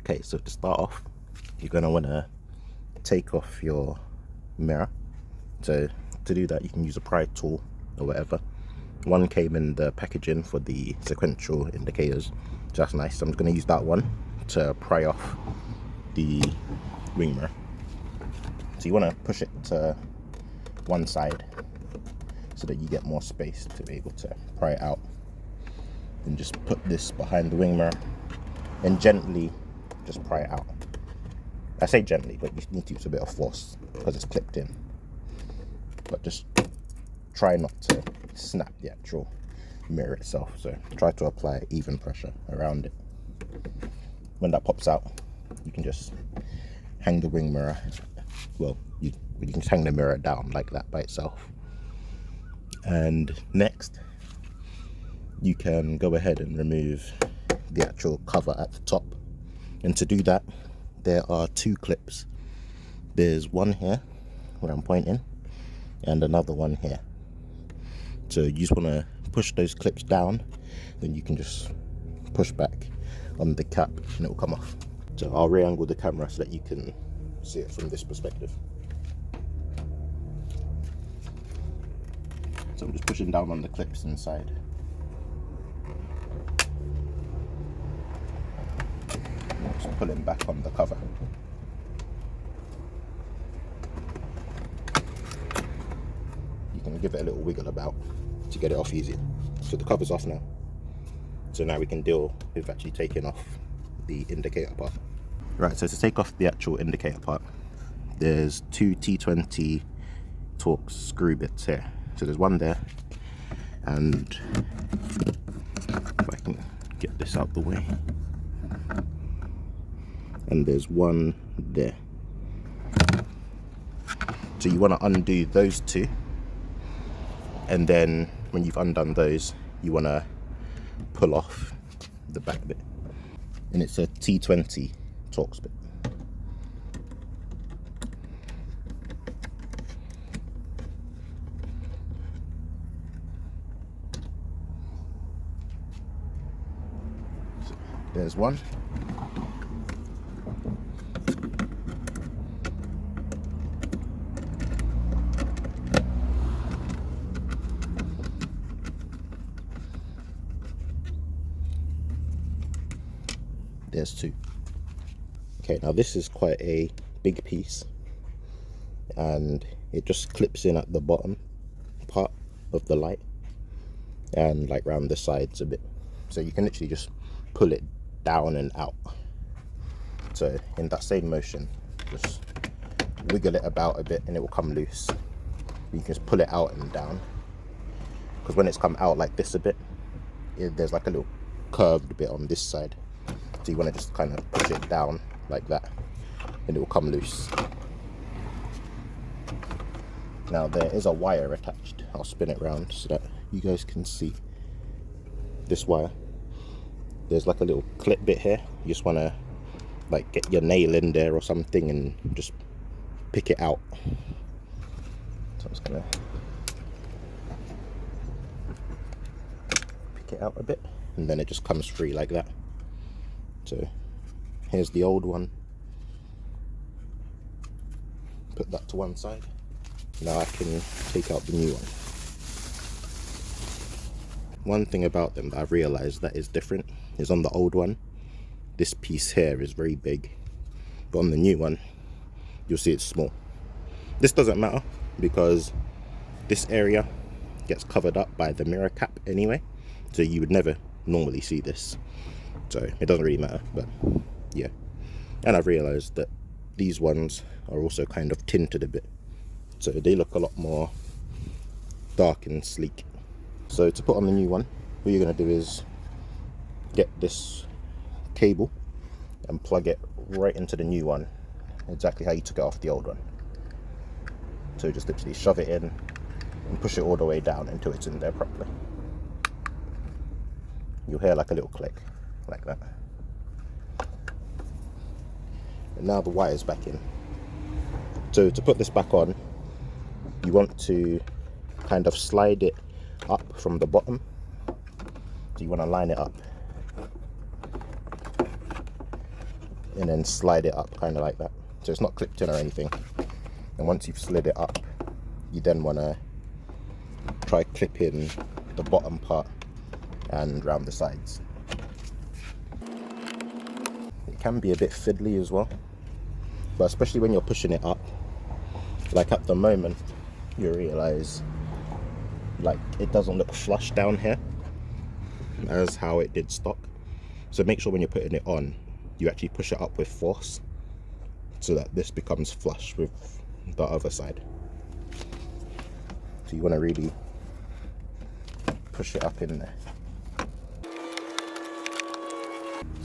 Okay, so to start off, you're going to want to take off your mirror. So to do that, you can use a pry tool or whatever. One came in the packaging for the sequential indicators, so that's nice. So I'm just going to use that one to pry off the wing mirror. So you want to push it to one side so that you get more space to be able to pry it out. And just put this behind the wing mirror and gently just pry it out. I say gently, but you need to use a bit of force because it's clipped in. But just try not to snap the actual mirror itself. So try to apply even pressure around it. When that pops out, you can just hang the wing mirror. Well, you can just hang the mirror down like that by itself. And next, you can go ahead and remove the actual cover at the top. And to do that, there are two clips. There's one here where I'm pointing and another one here. So you just want to push those clips down, then you can just push back on the cap and it will come off. So I'll re-angle the camera so that you can see it from this perspective. So I'm just pushing down on the clips inside. Just pulling back on the cover. You can give it a little wiggle about to get it off easy. So the cover's off now. So now we can deal with actually taking off the indicator part. Right, so to take off the actual indicator part, there's two T20 Torx screw bits here. So there's one there, and if I can get this out the way, and there's one there. So you want to undo those two, and then when you've undone those, you want to pull off the back bit, and it's a T20 Torx bit. So there's one. There's two. Okay, now this is quite a big piece and it just clips in at the bottom part of the light and like round the sides a bit. So you can literally just pull it down and out. So in that same motion, just wiggle it about a bit and it will come loose. You can just pull it out and down, because when it's come out like this a bit, there's like a little curved bit on this side. So you want to just kind of push it down like that and it will come loose. Now there is a wire attached. I'll spin it around so that you guys can see this wire. There's like a little clip bit here. You just want to like get your nail in there or something and just pick it out. So I'm just gonna pick it out a bit and then it just comes free like that. So here's the old one. Put that to one side. Now I can take out the new one. One thing about them that I've realized that is different is on the old one, this piece here is very big, but on the new one, you'll see it's small. This doesn't matter because this area gets covered up by the mirror cap anyway, so you would never normally see this. So it doesn't really matter, but yeah. And I've realized that these ones are also kind of tinted a bit, so they look a lot more dark and sleek. So to put on the new one, what you're going to do is get this cable and plug it right into the new one, exactly how you took it off the old one. So just literally shove it in and push it all the way down until it's in there properly. You'll hear like a little click like that. And now the wire's back in. So to put this back on, you want to kind of slide it up from the bottom. So you want to line it up and then slide it up kind of like that, so it's not clipped in or anything. And once you've slid it up, you then want to try clipping the bottom part and round the sides. It can be a bit fiddly as well, but especially when you're pushing it up, like at the moment, you realize like it doesn't look flush down here as how it did stock. So make sure when you're putting it on, you actually push it up with force so that this becomes flush with the other side. So you want to really push it up in there.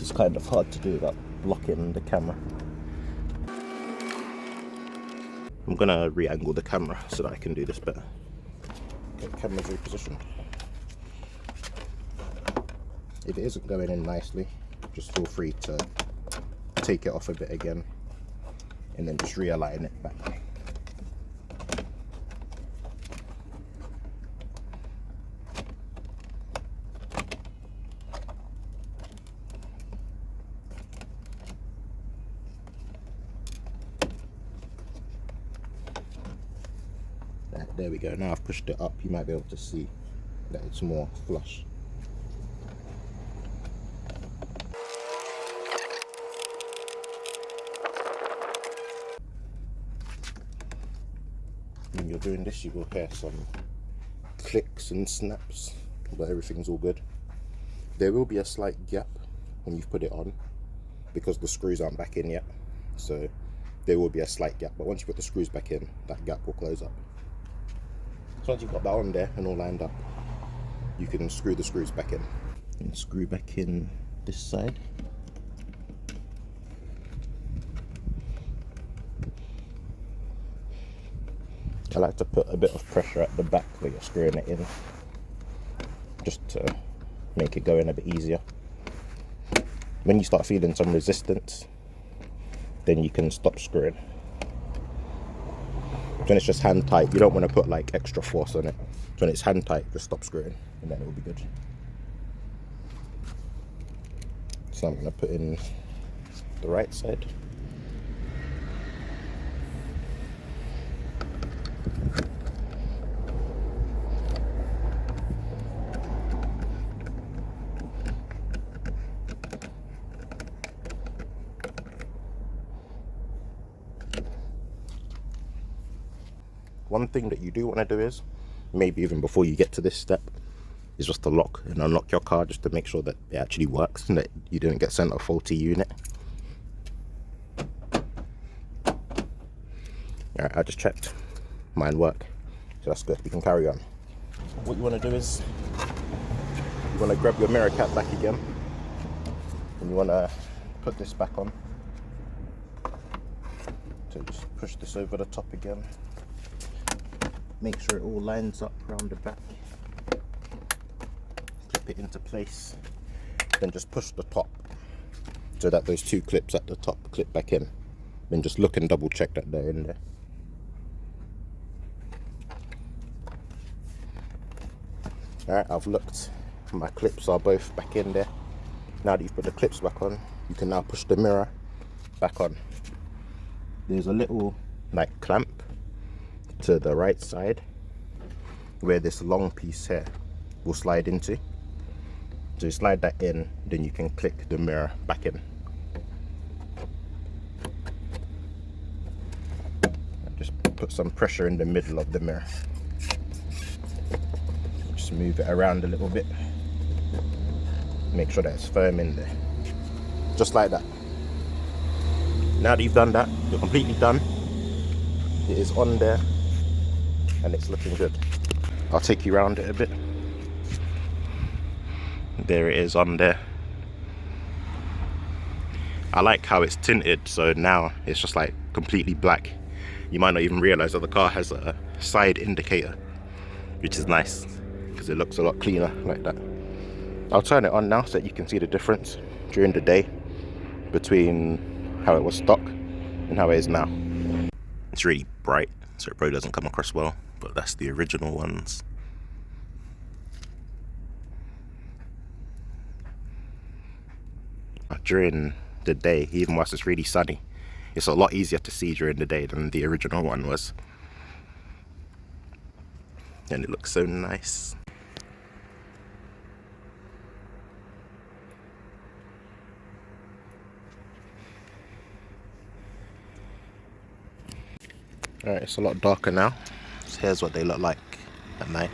It's kind of hard to do without blocking the camera. I'm gonna re-angle the camera so that I can do this better. Okay, camera's repositioned. If it isn't going in nicely, just feel free to take it off a bit again and then just realign it back. There we go. Now I've pushed it up, you might be able to see that it's more flush. When you're doing this, you will hear some clicks and snaps, but everything's all good. There will be a slight gap when you've put it on because the screws aren't back in yet, so there will be a slight gap, but once you put the screws back in, that gap will close up. So once you've got that on there and all lined up, you can screw the screws back in. And screw back in this side. I like to put a bit of pressure at the back where you're screwing it in, just to make it go in a bit easier. When you start feeling some resistance, then you can stop screwing. When it's just hand tight, you don't want to put like extra force on it. When it's hand tight, just stop screwing and then it will be good. So I'm going to put in the right side. One thing that you do want to do is, maybe even before you get to this step, is just to lock and unlock your car just to make sure that it actually works and that you didn't get sent a faulty unit. Alright, I just checked. Mine work. So that's good. We can carry on. What you want to do is, you want to grab your mirror cap back again. And you want to put this back on. So just push this over the top again. Make sure it all lines up around the back. Clip it into place. Then just push the top so that those two clips at the top clip back in. Then just look and double check that they're in there. Alright, I've looked. My clips are both back in there. Now that you've put the clips back on, you can now push the mirror back on. There's a little like clamp to the right side where this long piece here will slide into. So you slide that in, then you can click the mirror back in. Just put some pressure in the middle of the mirror. Just move it around a little bit. Make sure that it's firm in there. Just like that. Now that you've done that, you're completely done. It is on there and it's looking good. I'll take you around it a bit. There it is on there. I like how it's tinted, so now it's just like completely black. You might not even realize that the car has a side indicator, which is nice because it looks a lot cleaner like that. I'll turn it on now so that you can see the difference during the day between how it was stock and how it is now. It's really bright, so it probably doesn't come across well, but that's the original ones. During the day, even whilst it's really sunny. It's a lot easier to see during the day than the original one was. And it looks so nice. Alright, it's a lot darker now. So here's what they look like at night.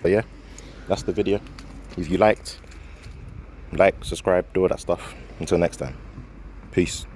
But yeah, that's the video. If you liked, like, subscribe, do all that stuff. Until next time, peace.